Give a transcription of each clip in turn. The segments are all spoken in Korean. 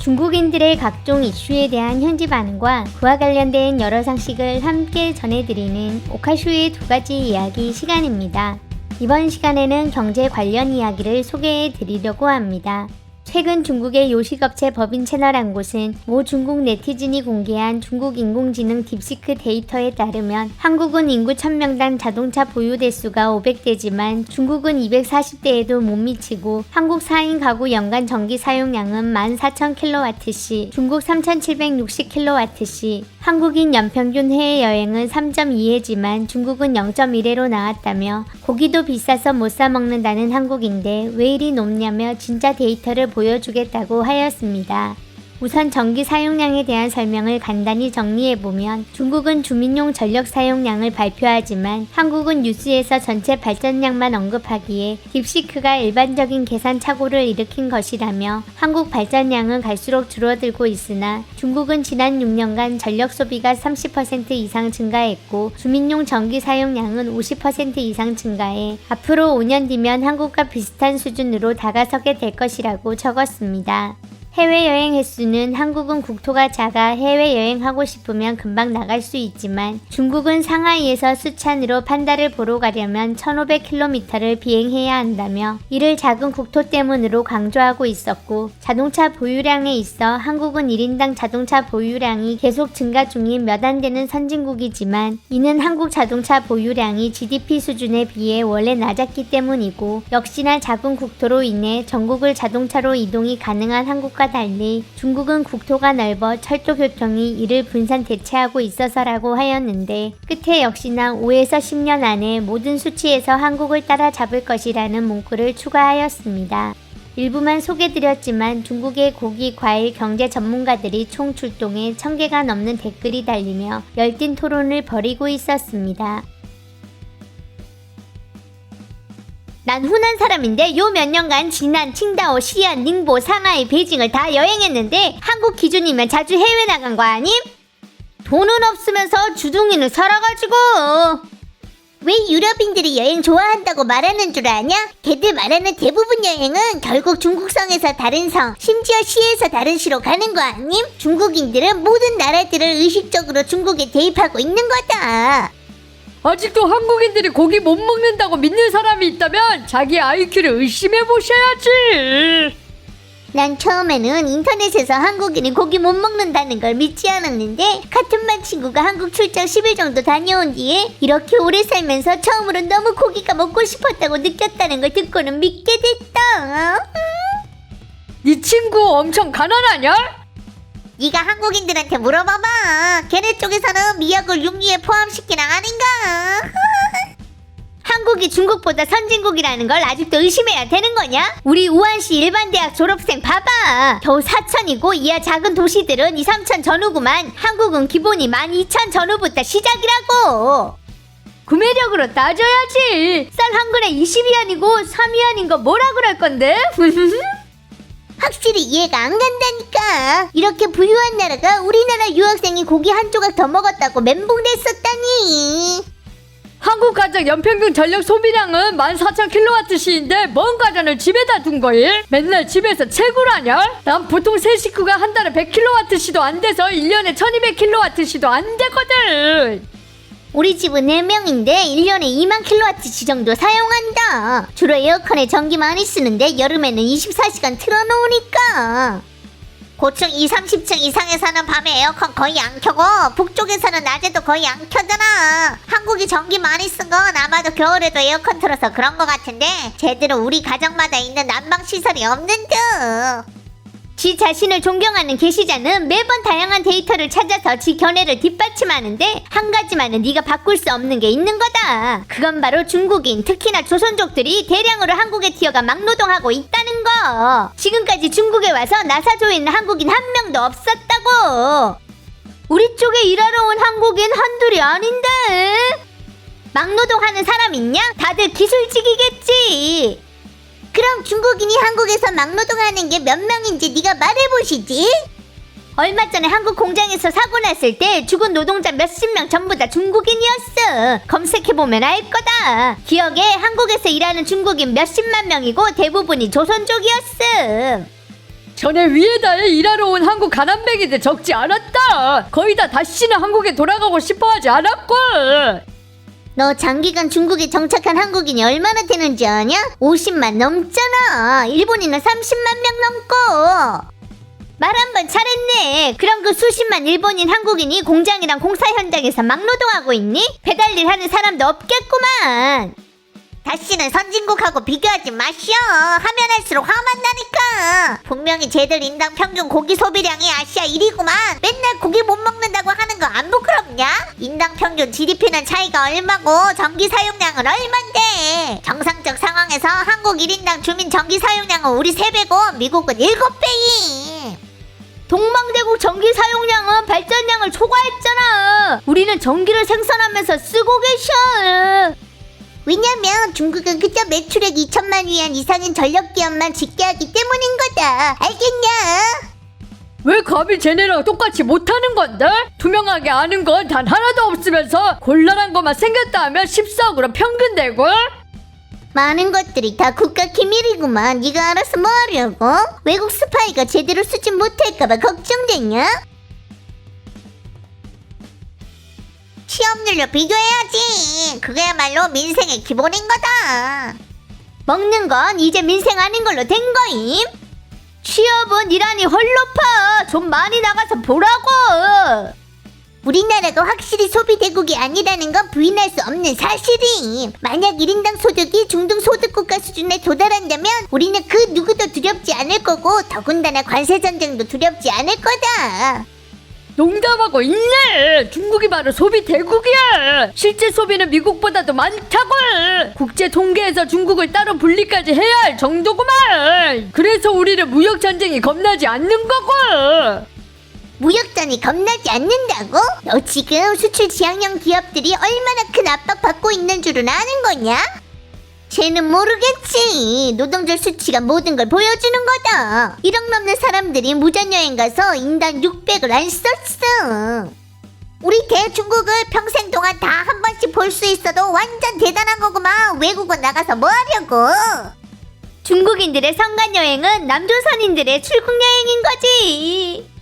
중국인들의 각종 이슈에 대한 현지 반응과 그와 관련된 여러 상식을 함께 전해드리는 오카쇼의 두 가지 이야기 시간입니다. 이번 시간에는 경제 관련 이야기를 소개해 드리려고 합니다. 최근 중국의 요식업체 법인 채널 한 곳은 모 중국 네티즌이 공개한 중국 인공지능 딥시크 데이터에 따르면 한국은 인구 1000명당 자동차 보유 대수가 500대지만 중국은 240대에도 못 미치고 한국 4인 가구 연간 전기 사용량은 14,000kWh, 중국 3,760kWh, 한국인 연평균 해외여행은 3.2회지만 중국은 0.1회로 나왔다며 고기도 비싸서 못 사 먹는다는 한국인데 왜 이리 높냐며 진짜 데이터를 보여주겠다고 하였습니다. 우선 전기 사용량에 대한 설명을 간단히 정리해보면 중국은 주민용 전력 사용량을 발표하지만 한국은 뉴스에서 전체 발전량만 언급하기에 딥시크가 일반적인 계산 착오를 일으킨 것이라며 한국 발전량은 갈수록 줄어들고 있으나 중국은 지난 6년간 전력 소비가 30% 이상 증가했고 주민용 전기 사용량은 50% 이상 증가해 앞으로 5년 뒤면 한국과 비슷한 수준으로 다가서게 될 것이라고 적었습니다. 해외여행 횟수는 한국은 국토가 작아 해외여행하고 싶으면 금방 나갈 수 있지만 중국은 상하이에서 수찬으로 판다를 보러 가려면 1500km를 비행해야 한다며 이를 작은 국토 때문으로 강조하고 있었고 자동차 보유량에 있어 한국은 1인당 자동차 보유량이 계속 증가 중인 몇 안 되는 선진국이지만 이는 한국 자동차 보유량이 GDP 수준에 비해 원래 낮았기 때문이고 역시나 작은 국토로 인해 전국을 자동차로 이동이 가능한 한국과 달리 중국은 국토가 넓어 철도 교통이 이를 분산 대체하고 있어서라고 하였는데 끝에 역시나 5에서 10년 안에 모든 수치에서 한국을 따라잡을 것이라는 문구를 추가하였습니다. 일부만 소개드렸지만 중국의 고기, 과일, 경제 전문가들이 총 출동해 1000개가 넘는 댓글이 달리며 열띤 토론을 벌이고 있었습니다. 난 후난 사람인데 요 몇 년간 지난, 칭다오, 시안, 닝보, 상하이, 베이징을 다 여행했는데 한국 기준이면 자주 해외 나간 거 아님? 돈은 없으면서 주둥이는 살아가지고 왜 유럽인들이 여행 좋아한다고 말하는 줄 아냐? 걔들 말하는 대부분 여행은 결국 중국성에서 다른 성, 심지어 시에서 다른 시로 가는 거 아님? 중국인들은 모든 나라들을 의식적으로 중국에 대입하고 있는 거다. 아직도 한국인들이 고기 못 먹는다고 믿는 사람이 있다면 자기 IQ를 의심해보셔야지. 난 처음에는 인터넷에서 한국인이 고기 못 먹는다는 걸 믿지 않았는데 같은 반 친구가 한국 출장 10일 정도 다녀온 뒤에 이렇게 오래 살면서 처음으로 너무 고기가 먹고 싶었다고 느꼈다는 걸 듣고는 믿게 됐다. 네 친구 엄청 가난하냐? 네가 한국인들한테 물어봐봐. 걔네 쪽에서는 미역을 육류에 포함시키나 아닌가? 한국이 중국보다 선진국이라는 걸 아직도 의심해야 되는 거냐? 우리 우한시 일반대학 졸업생 봐봐. 겨우 4천이고 이하 작은 도시들은 2, 3천 전후구만. 한국은 기본이 12,000 전후부터 시작이라고. 구매력으로 따져야지. 쌀 한 근에 20위안이고 3위안인 거 뭐라 그럴 건데? 확실히 이해가 안 간다니까. 이렇게 부유한 나라가 우리나라 유학생이 고기 한 조각 더 먹었다고 멘붕됐었다니. 한국 가정 연평균 전력 소비량은 14,000kWh인데 뭔 가전을 집에다 둔 거임? 맨날 집에서 채굴하냐? 난 보통 세 식구가 한 달에 100kWh도 안 돼서 1년에 1200kWh도 안 되거든. 우리 집은 4명인데 1년에 2만 kWh 정도 사용한다. 주로 에어컨에 전기 많이 쓰는데 여름에는 24시간 틀어놓으니까. 고층 20, 30층 이상에서는 밤에 에어컨 거의 안 켜고 북쪽에서는 낮에도 거의 안 켜잖아. 한국이 전기 많이 쓴 건 아마도 겨울에도 에어컨 틀어서 그런 거 같은데 제대로 우리 가정마다 있는 난방시설이 없는 듯. 지 자신을 존경하는 계시자는 매번 다양한 데이터를 찾아서 지 견해를 뒷받침하는데 한 가지만은 네가 바꿀 수 없는 게 있는 거다. 그건 바로 중국인, 특히나 조선족들이 대량으로 한국에 튀어가 막노동하고 있다는 거. 지금까지 중국에 와서 나사조에 있는 한국인 한 명도 없었다고. 우리 쪽에 일하러 온 한국인 한둘이 아닌데. 막노동하는 사람 있냐? 다들 기술직이겠지. 그럼 중국인이 한국에서 막노동하는 게 몇 명인지 네가 말해보시지. 얼마 전에 한국 공장에서 사고 났을 때 죽은 노동자 몇십 명 전부 다 중국인이었어. 검색해보면 알 거다. 기억에 한국에서 일하는 중국인 몇십만 명이고 대부분이 조선족이었어. 전에 위에다에 일하러 온 한국 가난뱅이들 적지 않았다. 거의 다 다시는 한국에 돌아가고 싶어하지 않았고. 너 장기간 중국에 정착한 한국인이 얼마나 되는지 아냐? 50만 넘잖아. 일본인은 30만 명 넘고. 말 한 번 잘했네. 그럼 그 수십만 일본인 한국인이 공장이랑 공사 현장에서 막노동하고 있니? 배달일 하는 사람도 없겠구만. 다시는 선진국하고 비교하지 마시오. 하면 할수록 화만 나니까. 분명히 쟤들 인당 평균 고기 소비량이 아시아 1위구만. 맨날 고기 못 먹는다고 하는 거 안 부끄럽냐? 인당 평균 GDP는 차이가 얼마고 전기 사용량은 얼만데. 정상적 상황에서 한국 1인당 주민 전기 사용량은 우리 3배고 미국은 7배이. 동방대국 전기 사용량은 발전량을 초과했잖아. 우리는 전기를 생산하면서 쓰고 계셔. 왜냐면 중국은 그저 매출액 2천만 위안 이상인 전력기업만 짓게 하기 때문인 거다. 알겠냐? 왜 감히 쟤네랑 똑같이 못하는 건데? 투명하게 아는 건 단 하나도 없으면서 곤란한 것만 생겼다 하면 14억으로 평균되고. 많은 것들이 다 국가 기밀이구만. 네가 알아서 뭐 하려고? 외국 스파이가 제대로 수집 못할까봐 걱정되냐? 취업률로 비교해야지. 그게야말로 민생의 기본인 거다. 먹는 건 이제 민생 아닌 걸로 된 거임. 취업은 이란이 헐 높아. 좀 많이 나가서 보라고. 우리나라가 확실히 소비 대국이 아니라는 건 부인할 수 없는 사실임. 만약 1인당 소득이 중등소득국가 수준에 도달한다면 우리는 그 누구도 두렵지 않을 거고 더군다나 관세전쟁도 두렵지 않을 거다. 농담하고 있네. 중국이 바로 소비 대국이야. 실제 소비는 미국보다도 많다고. 국제 통계에서 중국을 따로 분리까지 해야 할 정도구만. 그래서 우리는 무역 전쟁이 겁나지 않는 거고. 무역전이 겁나지 않는다고? 너 지금 수출 지향형 기업들이 얼마나 큰 압박받고 있는 줄은 아는 거냐? 쟤는 모르겠지. 노동절 수치가 모든 걸 보여주는 거다. 1억 넘는 사람들이 무전여행 가서 인당 600을 안 썼어. 우리 대중국을 평생 동안 다 한 번씩 볼 수 있어도 완전 대단한 거구만. 외국은 나가서 뭐 하려고? 중국인들의 성간여행은 남조선인들의 출국여행인 거지.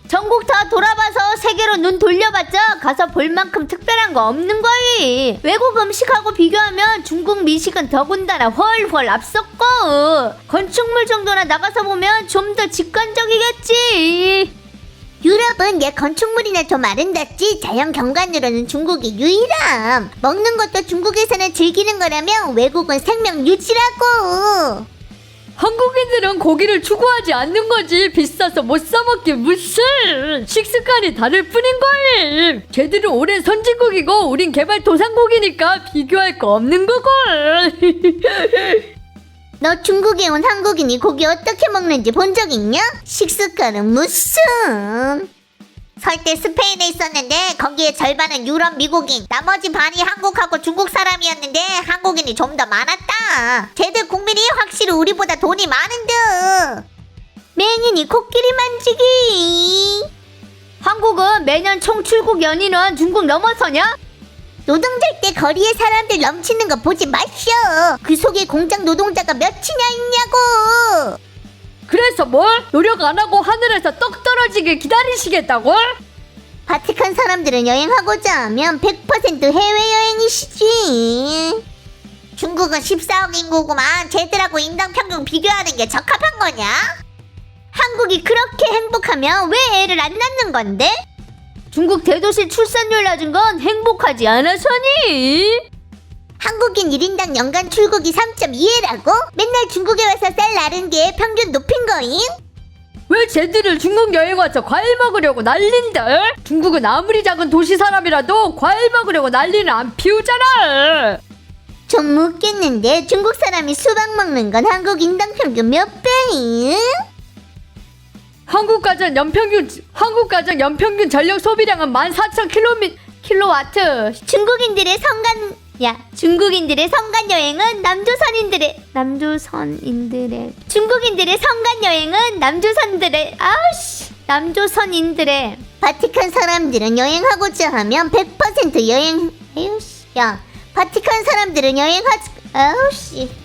전국 다 돌아봐서 세계로 눈 돌려봤자 가서 볼 만큼 특별한 거 없는 거이. 외국 음식하고 비교하면 중국 미식은 더군다나 훨훨 앞섰고 건축물 정도나 나가서 보면 좀 더 직관적이겠지. 유럽은 얘 건축물이나 좀 아름답지 자연 경관으로는 중국이 유일함. 먹는 것도 중국에서는 즐기는 거라면 외국은 생명 유지라고. 한국인들은 고기를 추구하지 않는 거지. 비싸서 못 사먹기 무슨. 식습관이 다를 뿐인 거임. 걔들은 오랜 선진국이고 우린 개발도상국이니까 비교할 거 없는 거고. 너 중국에 온 한국인이 고기 어떻게 먹는지 본 적 있냐? 식습관은 무슨. 설 때 스페인에 있었는데 거기에 절반은 유럽 미국인, 나머지 반이 한국하고 중국 사람이었는데 한국인이 좀 더 많았다. 쟤들 국민이 확실히 우리보다 돈이 많은 듯. 맹인이 코끼리 만지기. 한국은 매년 총 출국 연인은 중국 넘어서냐? 노동절 때 거리에 사람들 넘치는 거 보지 마쇼. 그 속에 공장 노동자가 몇이나 있냐고. 그래서 뭘? 노력 안 하고 하늘에서 떡 떨어지길 기다리시겠다고? 바티칸 사람들은 여행하고자 하면 100% 해외여행이시지. 중국은 14억 인구구만. 쟤들하고 인당 평균 비교하는 게 적합한 거냐? 한국이 그렇게 행복하면 왜 애를 안 낳는 건데? 중국 대도시 출산율 낮은 건 행복하지 않아서니? 한국인 1인당 연간 출국이 3.2회라고? 맨날 중국에 와서 쌀 나른 게 평균 높인 거임? 왜 쟤들을 중국 여행 와서 과일 먹으려고 난린데? 중국은 아무리 작은 도시 사람이라도 과일 먹으려고 난리는 안 피우잖아. 좀 묻겠는데 중국 사람이 수박 먹는 건 한국 인당 평균 몇 배임? 한국 가정 연평균 전력 소비량은 14,000 킬로와트. 중국인들의 성간 여행은 남조선인들의 바티칸 사람들은 여행하고자 하면 100% 여행. 바티칸 사람들은 여행하지.